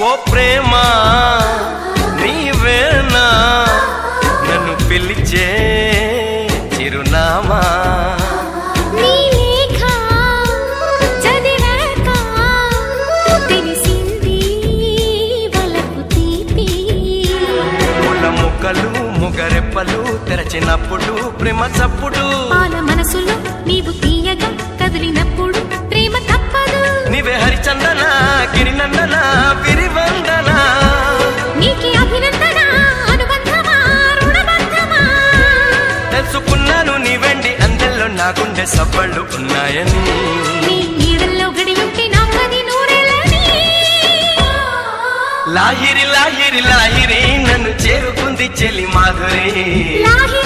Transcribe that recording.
ఓ ప్రేమ నీవేనా నన్ను పిలిచే చిరునామా ముగరెప్పలు తెరచినప్పుడు ప్రేమ చప్పుడు పాల మనసులో నీవు తీయగా కదిలినప్పుడు ప్రేమ తప్పదు నీవే హరిచందన గిరినందన విరివందన నీకి అభినందన అనుబంధమా రుణబంధమా తెలుసుకున్నాను నీ వెండి అందెల్లో నా గుండె సవ్వళ్ళు ఉన్నాయని నీ నీడల్లో గడియుంటే నా పది నూరేళ్ళని లాహిరి లాహిరి లాహిరి నన్ను చేరుకుంది చెలి మాధురి లాహిరి